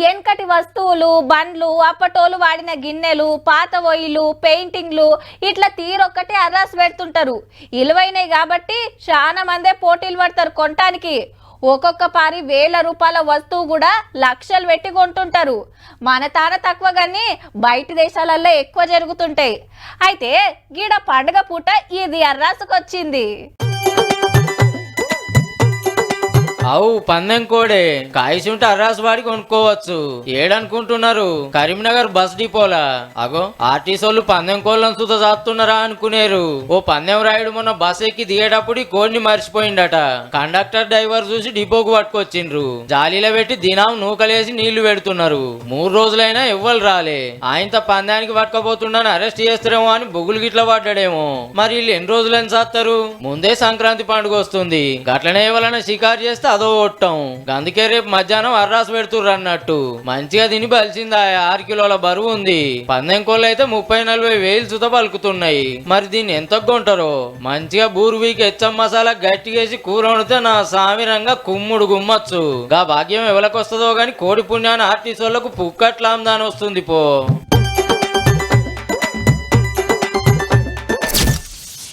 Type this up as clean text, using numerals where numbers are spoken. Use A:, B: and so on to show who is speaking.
A: ఎన్కటి వస్తువులు బండ్లు అప్పటోలు వాడిన గిన్నెలు పాత ఒయిలు పెయింటింగ్లు ఇట్లా తీరొక్కటి అర్రాస్ పెడుతుంటారు. ఇలువైనవి కాబట్టి చాలా మందే పోటీలు పడతారు కొనటానికి. ఒక్కొక్క పారి వేల రూపాయల వస్తువు కూడా లక్షలు పెట్టి కొంటుంటారు. మన తాన తక్కువ కానీ బయట దేశాలలో ఎక్కువ జరుగుతుంటాయి. అయితే గీడ పండుగ పూట ఇది అర్రాసుకొచ్చింది.
B: అవు పందెం కోడే కాయసుంటే అర్రాసు వాడి కొనుక్కోవచ్చు. ఏడనుకుంటున్నారు? కరీంనగర్ బస్ డిపోలా. అగో ఆర్టీసోళ్ళు పందెం కోళ్ళను సుత చాస్తున్నారా అనుకునేరు. ఓ పందెం రాయుడు మొన్న బస్ ఎక్కి దిగేటప్పుడు ఈ కోడిని మర్చిపోయిండట. కండక్టర్ డ్రైవర్ చూసి డిపోకు పట్టుకొచ్చిండ్రు. జాలీలో పెట్టి దినం నూకలేసి నీళ్లు పెడుతున్నారు. 3 రోజులైనా ఎవ్వరు రాలే. ఆయనతో పందానికి పట్టుకపోతుండని అరెస్ట్ చేస్తారేమో అని బొగులు గిట్ల పడ్డాడేమో. మరి వీళ్ళు ఎన్ని రోజులని చేస్తారు? ముందే సంక్రాంతి పండుగ వస్తుంది. గట్లనే ఎవరైనా షికారు చేస్తే అదో ఓట్టం. అందుకే రేపు మధ్యాహ్నం అర్రాసు పెడుతుర్రు అన్నట్టు. మంచిగా తిని బలిసిందా. 6 కిలోల బరువు ఉంది. పందెం కోళ్ళు అయితే 30-40 వేలు సుత పలుకుతున్నాయి. మరి దీన్ని ఎంత కొంటారో. మంచిగా బూరువీకి హెచ్చం మసాలా గట్టిగేసి కూర వండితే నా సామిరంగా కుమ్ముడు గుమ్మచ్చు. గా భాగ్యం ఎవరికొస్తుందో గాని కోడి పుణ్యాన్ని ఆర్టీసోళ్లకు పుక్కట్లాందాని వస్తుంది పో.